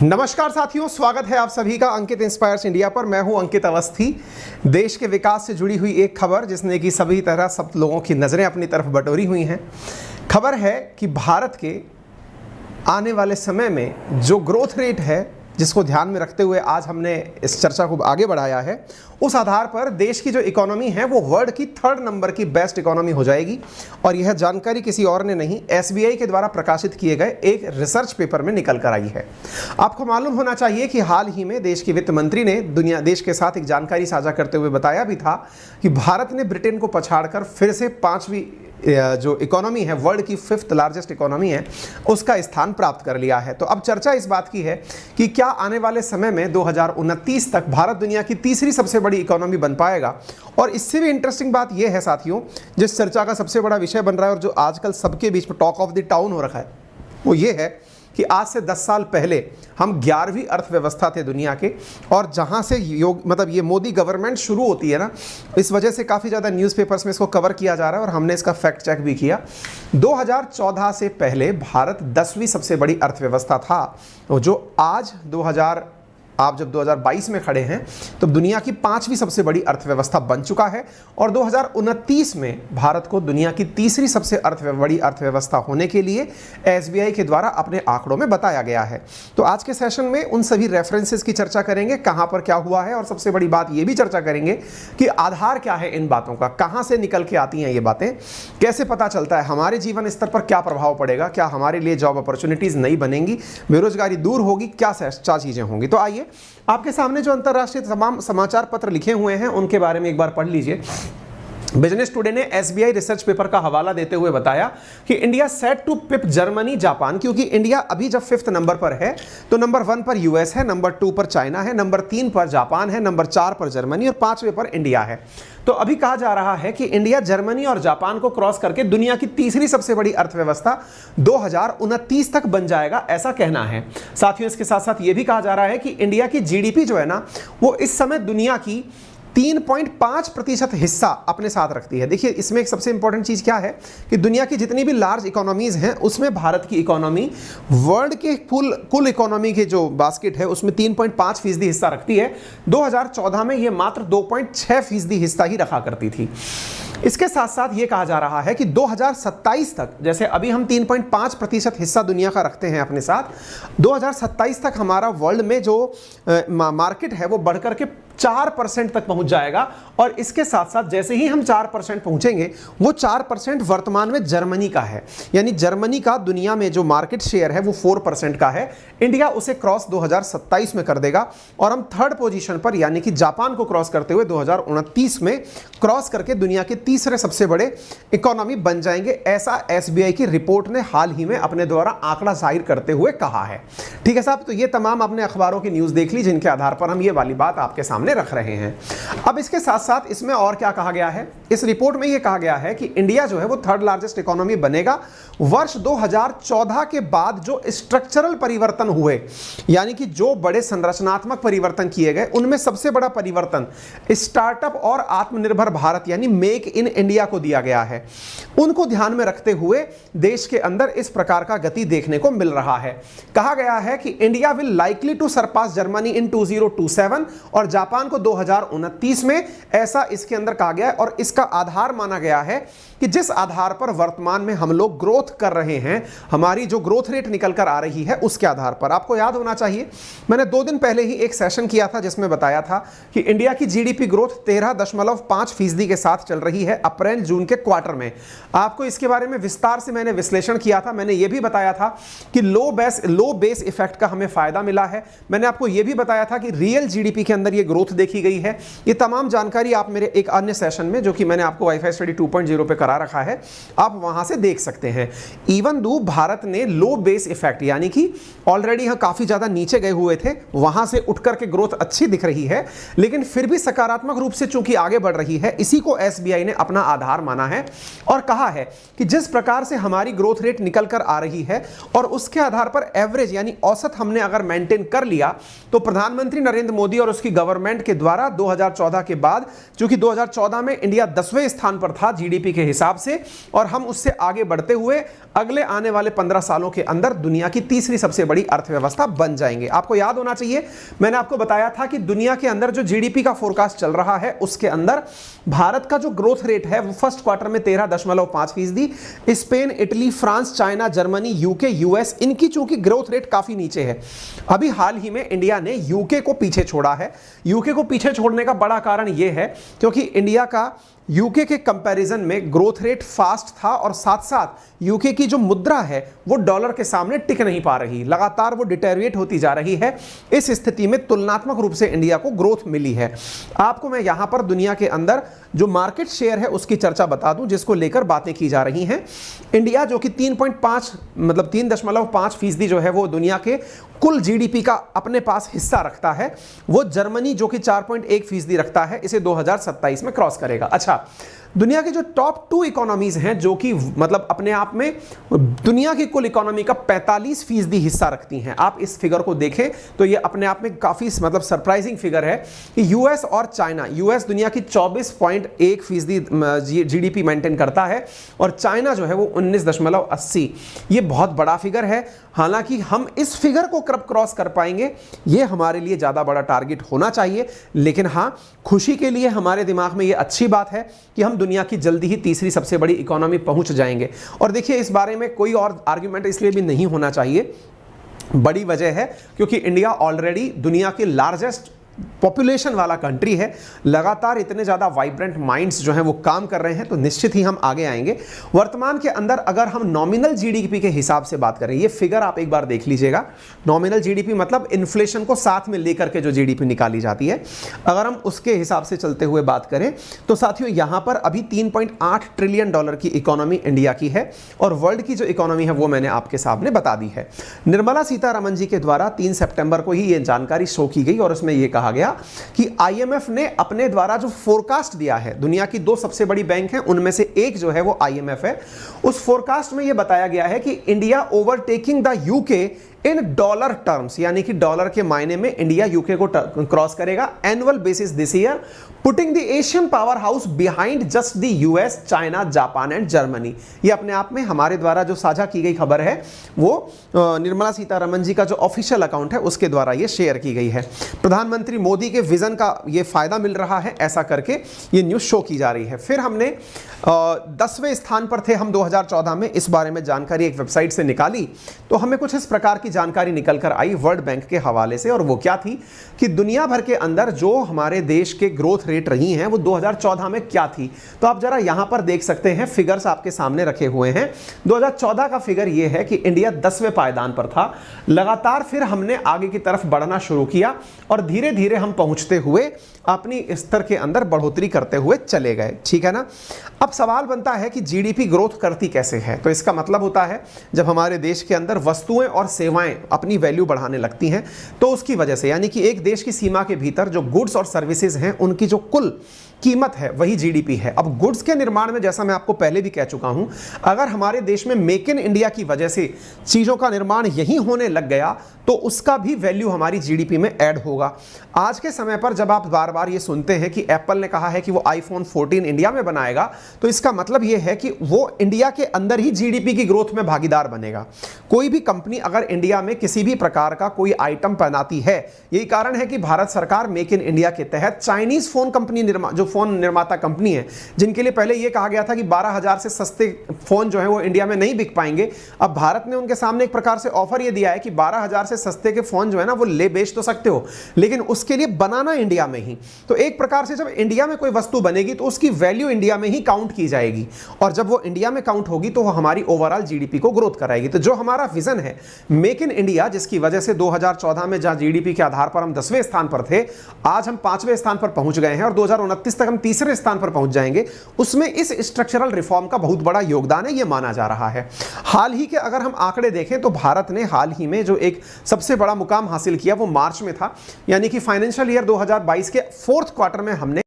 नमस्कार साथियों, स्वागत है आप सभी का अंकित इंस्पायर्स इंडिया पर। मैं हूं अंकित अवस्थी। देश के विकास से जुड़ी हुई एक खबर जिसने कि सभी तरह सब लोगों की नज़रें अपनी तरफ बटोरी हुई हैं। खबर है कि भारत के आने वाले समय में जो ग्रोथ रेट है, जिसको ध्यान में रखते हुए आज हमने इस चर्चा को आगे बढ़ाया है, उस आधार पर देश की जो इकोनॉमी है वो वर्ल्ड की 3rd नंबर की बेस्ट इकोनॉमी हो जाएगी। और यह जानकारी किसी और ने नहीं, एसबीआई के द्वारा प्रकाशित किए गए एक रिसर्च पेपर में निकल कर आई है। आपको मालूम होना चाहिए कि हाल ही में देश के वित्त मंत्री ने देश के साथ एक जानकारी साझा करते हुए बताया भी था कि भारत ने ब्रिटेन को पछाड़कर फिर से 5वीं जो इकोनॉमी है, वर्ल्ड की 5th लार्जेस्ट इकोनॉमी है, उसका स्थान प्राप्त कर लिया है। तो अब चर्चा इस बात की है कि क्या आने वाले समय में 2029 तक भारत दुनिया की तीसरी सबसे बड़ी इकोनॉमी बन पाएगा। और इससे भी इंटरेस्टिंग बात यह है साथियों, जिस चर्चा का सबसे बड़ा विषय बन रहा है और जो आजकल सबके बीच में टॉक ऑफ द टाउन हो रखा है, वो ये है कि आज से 10 साल पहले हम 11वीं अर्थव्यवस्था थे दुनिया के। और जहां से ये मोदी गवर्नमेंट शुरू होती है ना, इस वजह से काफ़ी ज़्यादा न्यूज़पेपर्स में इसको कवर किया जा रहा है और हमने इसका फैक्ट चेक भी किया। 2014 से पहले भारत 10वीं सबसे बड़ी अर्थव्यवस्था था, जो आज आप जब 2022 में खड़े हैं तो दुनिया की 5वीं सबसे बड़ी अर्थव्यवस्था बन चुका है। और 2029 में भारत को दुनिया की तीसरी सबसे बड़ी अर्थव्यवस्था होने के लिए एसबीआई के द्वारा अपने आंकड़ों में बताया गया है। तो आज के सेशन में उन सभी रेफरेंसेस की चर्चा करेंगे, कहां पर क्या हुआ है, और सबसे बड़ी बात यह भी चर्चा करेंगे कि आधार क्या है इन बातों का, कहां से निकल के आती हैं ये बातें, कैसे पता चलता है, हमारे जीवन स्तर पर क्या प्रभाव पड़ेगा, क्या हमारे लिए जॉब अपॉर्चुनिटीज नई बनेंगी, बेरोजगारी दूर होगी, क्या चीजें होंगी। तो आइए आपके सामने जो अंतरराष्ट्रीय तमाम समाचार पत्र लिखे हुए हैं उनके बारे में एक बार पढ़ लीजिए। बिजनेस टुडे ने एसबीआई रिसर्च पेपर का हवाला देते हुए बताया कि India set to pip Germany Japan, क्योंकि इंडिया अभी जब 5th नंबर पर है तो नंबर 1 पर यूएस है, नंबर 2 पर चाइना है, नंबर 3 पर जापान है, नंबर 4 पर जर्मनी और 5वें पर इंडिया है। तो अभी कहा जा रहा है कि इंडिया जर्मनी और जापान को क्रॉस करके दुनिया की तीसरी सबसे बड़ी अर्थव्यवस्था 2029 तक बन जाएगा, ऐसा कहना है। साथियों, इसके साथ साथ यह भी कहा जा रहा है कि इंडिया की जीडीपी जो है ना, वो इस समय दुनिया की 3.5% हिस्सा अपने साथ रखती है। देखिए, इसमें एक सबसे इंपॉर्टेंट चीज क्या है कि दुनिया की जितनी भी लार्ज इकोनॉमीज हैं उसमें भारत की इकोनॉमी वर्ल्ड के कुल इकोनॉमी के जो बास्केट है उसमें 3.5% हिस्सा रखती है। 2014 में यह मात्र 2.6% हिस्सा ही रखा करती थी। इसके साथ साथ ये कहा जा रहा है कि 2027 तक, जैसे अभी हम 3.5% हिस्सा दुनिया का रखते हैं अपने साथ, 2027 तक हमारा वर्ल्ड में जो मार्केट है वो बढ़कर के 4% तक पहुंच जाएगा। और इसके साथ साथ जैसे ही हम 4% पहुंचेंगे, वो 4% वर्तमान में जर्मनी का है, यानी जर्मनी का दुनिया में जो मार्केट शेयर है वो 4% का है। इंडिया उसे क्रॉस 2027 में कर देगा और हम 3rd पोजीशन पर, यानी कि जापान को क्रॉस करते हुए 2029 में क्रॉस करके दुनिया के तीसरे सबसे बड़े इकोनॉमी बन जाएंगे, ऐसा एसबीआई की रिपोर्ट ने हाल ही में अपने द्वारा आंकड़ा जाहिर करते हुए कहा है। ठीक है साहब, तो ये तमाम अपने अखबारों की न्यूज़ देख ली जिनके आधार पर हम ये वाली बात आपके सामने रख रहे हैं। अब इसके साथ साथ इसमें और क्या कहा गया है, इस रिपोर्ट में यह कहा गया है कि इंडिया जो है वो 3rd लार्जेस्ट इकोनॉमी बनेगा। वर्ष 2014 के बाद जो स्ट्रक्चरल परिवर्तन हुए, यानी कि जो बड़े संरचनात्मक परिवर्तन किए गए, उनमें सबसे बड़ा परिवर्तन स्टार्टअप और आत्मनिर्भर भारत यानी मेक इन इंडिया को दिया गया है। उनको ध्यान में रखते हुए देश के अंदर इस प्रकार का गति देखने को मिल रहा है। कहा गया है कि India will likely to surpass Germany in 2027 और जापान को 2029 में, ऐसा इसके अंदर कहा गया है। और इसका आधार माना गया है कि जिस आधार पर वर्तमान में हम लोग ग्रोथ कर रहे हैं, हमारी जो ग्रोथ रेट निकल कर आ रही है उसके आधार पर। आपको याद होना चाहिए, मैंने 2 दिन पहले ही एक सेशन किया था जिसमें बताया था कि इंडिया की जीडीपी ग्रोथ 13.5% के साथ चल रही है अप्रैल जून के क्वार्टर में। आपको इसके बारे में विस्तार से मैंने विश्लेषण किया था। मैंने यह भी बताया था कि लो बेस इफेक्ट का हमें फायदा मिला है। मैंने आपको यह भी बताया था कि रियल जीडीपी के अंदर यह ग्रोथ देखी गई है। ये तमाम जानकारी आप मेरे एक अन्य सेशन में, जो कि मैंने आपको वाईफाई स्टडी 2.0 पे करा रखा है, आप वहां से देख सकते हैं। इवन दो भारत ने लो बेस इफेक्ट, यानी कि ऑलरेडी यहां काफी ज्यादा नीचे गए हुए थे, वहां से उठकर के ग्रोथ अच्छी दिख रही है, लेकिन फिर भी सकारात्मक रूप से चूंकि आगे बढ़ रही है, इसी को एसबीआई ने अपना आधार माना है और कहा है कि जिस प्रकार से हमारी ग्रोथ रेट निकल कर आ रही है और उसके आधार पर एवरेज यानी औसत हमने अगर मेंटेन कर लिया, तो प्रधानमंत्री नरेंद्र मोदी और उसकी गवर्नमेंट गवर्नमेंट के द्वारा 2014 के बाद, चूंकि 2014 में इंडिया 10वें स्थान पर था जीडीपी के हिसाब से, और हम उससे आगे बढ़ते हुए अगले आने वाले 15 सालों के अंदर दुनिया की तीसरी सबसे बड़ी अर्थव्यवस्था बन जाएंगे। आपको याद होना चाहिए, मैंने आपको बताया था कि दुनिया के अंदर जो जीडीपी का फोरकास्ट चल रहा है उसके अंदर भारत का जो ग्रोथ रेट है वो फर्स्ट क्वार्टर में 13.5%, Spain, Italy, France, China, Germany, UK, US, इनकी चूंकि ग्रोथ रेट काफी नीचे है। अभी हाल ही में इंडिया ने यूके को पीछे छोड़ा है। यूके को पीछे छोड़ने का बड़ा कारण यह है क्योंकि इंडिया का यूके के कंपैरिजन में ग्रोथ रेट फास्ट था, और साथ साथ यूके की जो मुद्रा है वो डॉलर के सामने टिक नहीं पा रही, लगातार वो डिटेरिएट होती जा रही है। इस स्थिति में तुलनात्मक रूप से इंडिया को ग्रोथ मिली है। आपको मैं यहां पर दुनिया के अंदर जो मार्केट शेयर है उसकी चर्चा बता दूं, जिसको लेकर बातें की जा रही हैं। इंडिया जो कि 3.5% जो है वो दुनिया के कुल जीडीपी का अपने पास हिस्सा रखता है। वो जर्मनी जो कि 4.1% रखता है, इसे 2027 में क्रॉस करेगा। अच्छा, दुनिया की जो टॉप 2 इकोनॉमीज हैं जो कि मतलब अपने आप में दुनिया की कुल इकोनॉमी का 45% हिस्सा रखती हैं। आप इस फिगर को देखें तो ये अपने आप में काफी मतलब सरप्राइजिंग फिगर है कि यूएस और चाइना, यूएस दुनिया की 24.1% जीडीपी मेंटेन करता है और चाइना जो है वो 19.80। ये बहुत बड़ा फिगर है। हालांकि हम इस फिगर को कब क्रॉस कर पाएंगे ये हमारे लिए ज्यादा बड़ा टारगेट होना चाहिए, लेकिन हाँ, खुशी के लिए हमारे दिमाग में ये अच्छी बात है कि हम दुनिया की जल्दी ही तीसरी सबसे बड़ी इकोनॉमी पहुंच जाएंगे। और देखिए, इस बारे में कोई और आर्ग्यूमेंट इसलिए भी नहीं होना चाहिए, बड़ी वजह है क्योंकि इंडिया ऑलरेडी दुनिया के लार्जेस्ट पॉपुलेशन वाला कंट्री है। लगातार इतने ज़्यादा वाइब्रेंट माइंड्स जो हैं वो काम कर रहे हैं, तो निश्चित ही हम आगे आएंगे। वर्तमान के अंदर अगर हम नॉमिनल जीडीपी के हिसाब से बात करें, ये फिगर आप एक बार देख लीजिएगा। नॉमिनल जीडीपी मतलब इन्फ्लेशन को साथ में लेकर के जो जीडीपी निकाली जाती है, अगर हम उसके हिसाब से चलते हुए बात करें तो साथियों यहाँ पर अभी 3.8 ट्रिलियन डॉलर की इकोनॉमी इंडिया की है, और वर्ल्ड की जो इकोनॉमी है वो मैंने आपके सामने बता दी है। निर्मला सीतारमण जी के द्वारा 3 सितंबर को ही ये जानकारी शो की गई और उसमें ये कहा गया कि आईएमएफ ने अपने द्वारा जो फोरकास्ट दिया है, दुनिया की 2 सबसे बड़ी बैंक हैं उनमें से एक जो है वो आईएमएफ है, उस फोरकास्ट में यह बताया गया है कि India overtaking the UK in dollar terms, यानी कि डॉलर के मायने में इंडिया यूके को क्रॉस करेगा annual basis this year, putting the Asian power house behind just the US, China, Japan and Germany. ये अपने आप में हमारे द्वारा जो साझा की गई खबर है वो निर्मला सीतारमण जी का जो ऑफिशियल अकाउंट है उसके द्वारा ये शेयर की गई है। प्रधानमंत्री मोदी के विजन का ये फायदा मिल रहा है, ऐसा करके ये न्यूज शो की जा रही है। फिर हमने 10वें स्थान पर थे हम 2014 में, इस बारे में जानकारी एक वेबसाइट से निकाली तो हमें कुछ इस प्रकार की जानकारी निकल कर आई वर्ल्ड बैंक के हवाले से, और वो क्या थी कि दुनिया भर के अंदर जो हमारे देश के ग्रोथ रेट रही हैं वो 2014 में क्या थी। तो आप जरा यहां पर देख सकते हैं, फिगर्स आपके सामने रखे हुए हैं। 2014 का फिगर ये है कि इंडिया 10वें पायदान पर था। लगातार फिर हमने आगे की तरफ बढ़ना शुरू किया और धीरे धीरे हम पहुंचते हुए अपनी स्तर के अंदर बढ़ोतरी करते हुए चले गए, ठीक है ना। अब सवाल बनता है कि जीडीपी ग्रोथ करती कैसे है। तो इसका मतलब होता है जब हमारे देश के अंदर वस्तुएं और सेवाएं अपनी वैल्यू बढ़ाने लगती हैं तो उसकी वजह से, यानी कि एक देश की सीमा के भीतर जो गुड्स और सर्विसेज हैं उनकी जो कुल कीमत है वही जीडीपी है। अब गुड्स के निर्माण में, जैसा मैं आपको पहले भी कह चुका हूं, अगर हमारे देश में मेक इन इंडिया की वजह से चीजों का निर्माण यहीं होने लग गया तो उसका भी वैल्यू हमारी जीडीपी में ऐड होगा। आज के समय पर जब आप बार बार ये सुनते हैं कि एप्पल ने कहा है कि वो आईफोन 14 इंडिया में बनाएगा, तो इसका मतलब ये है कि वो इंडिया के अंदर ही जीडीपी की ग्रोथ में भागीदार बनेगा। कोई भी कंपनी अगर इंडिया में किसी भी प्रकार का कोई आइटम बनाती है, यही कारण है कि भारत सरकार मेक इन इंडिया के तहत चाइनीज फोन कंपनी जो फोन निर्माता कंपनी है, जिनके लिए पहले यह कहा गया था कि 12,000 से सस्ते फोन जो है वो इंडिया में नहीं बिक पाएंगे, अब भारत ने उनके सामने एक प्रकार से ऑफर यह दिया है कि 12,000 से सस्ते के फोन जो है ना वो ले बेच तो सकते हो, लेकिन उसके लिए बनाना इंडिया में ही। तो एक प्रकार से जब इंडिया में कोई वस्तु बनेगी तो उसकी वैल्यू इंडिया में ही काउंट की जाएगी, और जब वो इंडिया में काउंट होगी तो वो हमारी ओवरऑल जीडीपी को ग्रोथ कराएगी। तो जो हमारा विजन है मेक इन इंडिया, जिसकी वजह से 2014 में जहां जीडीपी के आधार पर हम 10वें स्थान पर थे, आज हम 5वें स्थान पर पहुंच गए हैं और 2029 तक हम तीसरे स्थान पर पहुंच जाएंगे। उसमें इस स्ट्रक्चरल रिफॉर्म का बहुत बड़ा योगदान है, यह माना जा रहा है। हाल ही के अगर हम आंकड़े देखें तो भारत ने हाल ही में जो एक सबसे बड़ा मुकाम हासिल किया वो मार्च में था, यानी कि फाइनेंशियल ईयर 2022 के 4th क्वार्टर में हमने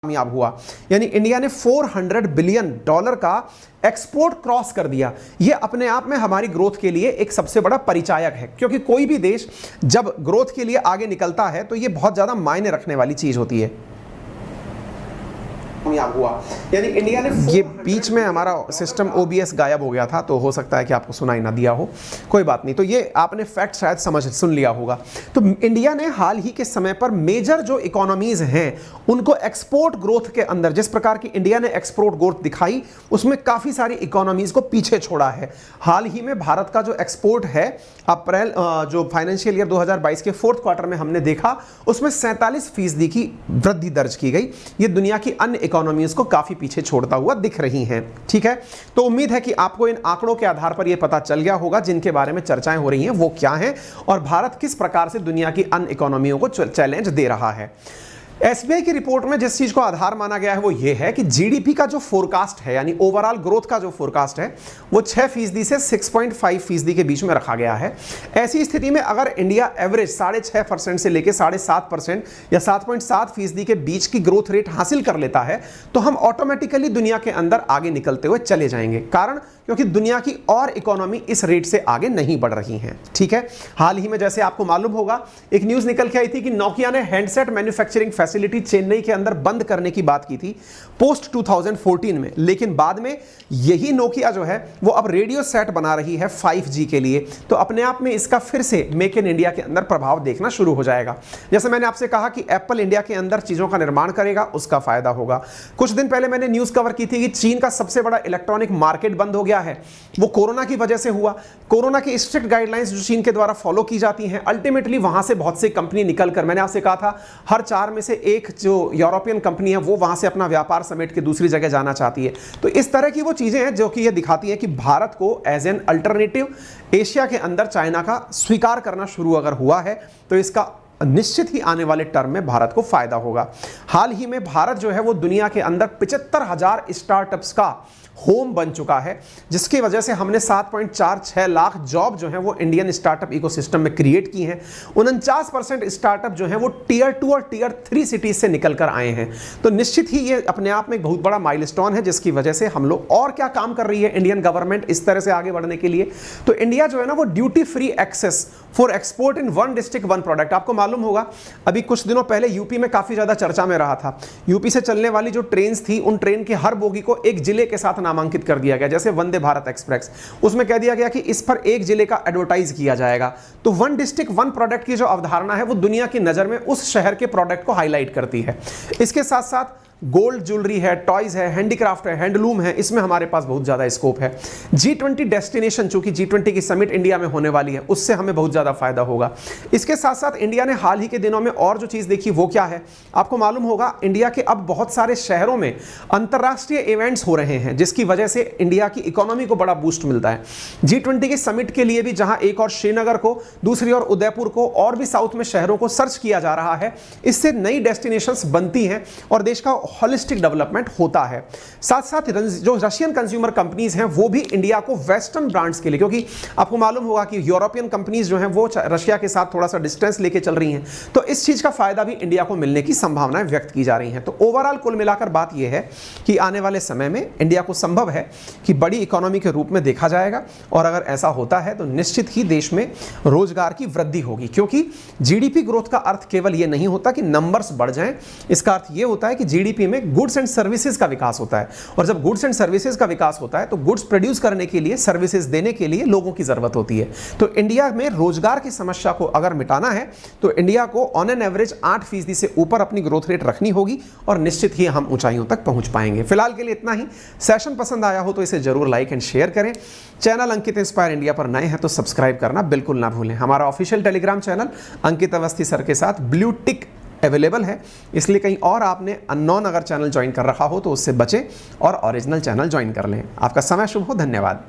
कामयाब हुआ, यानी इंडिया ने $400 बिलियन का एक्सपोर्ट क्रॉस कर दिया। यह अपने आप में हमारी ग्रोथ के लिए एक सबसे बड़ा परिचायक है, क्योंकि कोई भी देश जब ग्रोथ के लिए आगे निकलता है तो यह बहुत ज्यादा मायने रखने वाली चीज होती है। कामयाब हुआ, यानी इंडिया ने ये बीच में हमारा सिस्टम OBS गायब हो गया था, तो हो सकता है कि आपको सुनाई ना दिया हो, कोई बात नहीं। तो ये आपने फैक्ट शायद सुन लिया होगा। तो इंडिया ने हाल ही के समय पर मेजर जो इकोनॉमीज हैं उनको एक्सपोर्ट ग्रोथ के अंदर, जिस प्रकार की इंडिया ने एक्सपोर्ट ग्रोथ दिखाई, उसमें काफी सारी इकोनॉमीज को पीछे छोड़ा है। हाल ही में भारत का जो एक्सपोर्ट है अप्रैल जो फाइनेंशियल ईयर 2022 के फोर्थ क्वार्टर में हमने देखा, उसमें 47% की वृद्धि दर्ज की गई। ये दुनिया की अन्य इकोनॉमीज को काफी पीछे छोड़ता हुआ दिख रही हैं। ठीक है, तो उम्मीद है कि आपको इन आंकड़ों के आधार पर यह पता चल गया होगा जिनके बारे में चर्चाएं हो रही हैं वो क्या हैं और भारत किस प्रकार से दुनिया की अन्य इकोनॉमियों को चैलेंज दे रहा है। SBI की रिपोर्ट में जिस चीज को आधार माना गया है वो ये है कि GDP का जो फोरकास्ट है, यानी ओवरऑल ग्रोथ का जो फोरकास्ट है, वो 6% से 6.5% के बीच में रखा गया है। ऐसी स्थिति में अगर इंडिया एवरेज 6.5% से लेकर 7.5% या 7.7% के बीच की ग्रोथ रेट हासिल कर लेता है तो हम ऑटोमेटिकली दुनिया के अंदर आगे निकलते हुए चले जाएंगे। कारण क्योंकि दुनिया की और इकोनॉमी इस रेट से आगे नहीं बढ़ रही है। ठीक है, हाल ही में जैसे आपको मालूम होगा एक न्यूज निकल के आई थी कि नोकिया ने हैंडसेट मैन्युफैक्चरिंग फैसिलिटी चेन्नई के अंदर बंद करने की बात की थी पोस्ट 2014 में, लेकिन बाद में यही नोकिया जो है वो अब रेडियो सेट बना रही है 5G के लिए। तो अपने आप में इसका फिर से मेक इन इंडिया के अंदर प्रभाव देखना शुरू हो जाएगा। जैसे मैंने आपसे कहा कि एप्पल इंडिया के अंदर चीजों का निर्माण करेगा, उसका फायदा होगा। कुछ दिन पहले मैंने न्यूज कवर की थी कि चीन का सबसे बड़ा इलेक्ट्रॉनिक मार्केट बंद हो गया है, वो कोरोना की वजह से हुआ। कोरोना की स्ट्रिक्ट गाइडलाइंस जो चीन के द्वारा फॉलो की जाती हैं, अल्टीमेटली वहां से बहुत सी कंपनी निकलकर, मैंने आपसे कहा था हर 4 में से एक जो यूरोपियन कंपनी है वो वहां से अपना व्यापार समेट के दूसरी जगह जाना चाहती है। तो इस तरह की वो चीजें हैं जो कि ये दिखाती हैं कि भारत को एज एन अल्टरनेटिव एशिया के अंदर चाइना का स्वीकार करना शुरू अगर हुआ है तो इसका निश्चित ही आने वाले टर्म में भारत को फायदा होगा। हाल ही में भारत जो है वो दुनिया के अंदर 75,000 स्टार्टअप्स का होम बन चुका है, जिसकी वजह से हमने 7.46 लाख जॉब जो है वो इंडियन स्टार्टअप इकोसिस्टम में क्रिएट की हैं। 49% स्टार्टअप जो है वो टियर 2 और टियर 3 सिटीज से निकल कर आए हैं। तो निश्चित ही ये अपने आप में एक बहुत बड़ा माइलस्टोन है, जिसकी वजह से हम लोग और क्या काम कर रही है इंडियन गवर्नमेंट इस तरह से आगे बढ़ने के लिए। तो इंडिया जो है ना वो duty free access for export in one district one product, आपको मालूम होगा अभी कुछ दिनों पहले यूपी में काफी ज्यादा चर्चा में रहा था। यूपी से चलने वाली जो ट्रेन थी उन ट्रेन के हर बोगी को एक जिले के साथ नामांकित कर दिया गया, जैसे वंदे भारत एक्सप्रेस। उसमें कह दिया गया कि इस पर एक जिले का एडवर्टाइज किया जाएगा। तो वन डिस्ट्रिक्ट वन प्रोडक्ट की जो अवधारणा है वो दुनिया की नजर में उस शहर के प्रोडक्ट को हाईलाइट करती है। इसके साथ साथ गोल्ड ज्वेलरी है, टॉयज है, हैंडीक्राफ्ट है, हैंडलूम है, इसमें हमारे पास बहुत ज्यादा स्कोप है। G20 डेस्टिनेशन, चूंकि G20 की समिट इंडिया में होने वाली है, उससे हमें बहुत ज्यादा फायदा होगा। इसके साथ साथ इंडिया ने हाल ही के दिनों में और जो चीज देखी वो क्या है, आपको मालूम होगा इंडिया के अब बहुत सारे शहरों में अंतरराष्ट्रीय इवेंट्स हो रहे हैं, जिसकी वजह से इंडिया की इकोनॉमी को बड़ा बूस्ट मिलता है। G20 की समिट के लिए भी जहां एक और श्रीनगर को, दूसरी ओर उदयपुर को और भी साउथ में शहरों को सर्च किया जा रहा है, इससे नई डेस्टिनेशंस बनती हैं और देश का होलिस्टिक डेवलपमेंट होता है। साथ साथ जो रशियन कंज्यूमर कंपनीज हैं वो भी इंडिया को वेस्टर्न ब्रांड्स के लिए, क्योंकि आपको मालूम होगा कि यूरोपियन कंपनीज जो हैं वो रशिया के साथ थोड़ा सा डिस्टेंस लेके चल रही हैं, तो इस चीज का फायदा भी इंडिया को मिलने की संभावनाएं व्यक्त की जा रही हैं। तो ओवरऑल कुल मिलाकर बात यह है कि आने वाले समय में इंडिया को संभव है कि बड़ी इकोनॉमी के रूप में देखा जाएगा, और अगर ऐसा होता है तो निश्चित ही देश में रोजगार की वृद्धि होगी। क्योंकि जीडीपी ग्रोथ का अर्थ केवल यह नहीं होता कि नंबर्स बढ़ जाएं, इसका अर्थ यह होता है कि जीडीपी में गुड्स एंड सर्विसेज का विकास होता है, और जब गुड्स एंड सर्विसेज का विकास होता है तो गुड्स प्रोड्यूस करने के लिए, सर्विसेज देने के लिए लोगों की जरूरत होती है। तो इंडिया में रोजगार की समस्या को अगर मिटाना है तो इंडिया को ऑन एन एवरेज 8% से ऊपर अपनी ग्रोथ रेट रखनी होगी, और निश्चित ही हम ऊंचाइयों तक पहुंच पाएंगे। फिलहाल के लिए इतना ही। सेशन पसंद आया हो तो इसे जरूर लाइक एंड शेयर करें। चैनल अंकित इंस्पायर इंडिया पर नए हैं तो सब्सक्राइब करना बिल्कुल ना भूलें। हमारा ऑफिशियल टेलीग्राम चैनल अंकित अवस्थी सर के साथ ब्लू टिक अवेलेबल है, इसलिए कहीं और आपने अननोन अगर चैनल ज्वाइन कर रखा हो तो उससे बचें और ओरिजिनल चैनल ज्वाइन कर लें। आपका समय शुभ हो। धन्यवाद।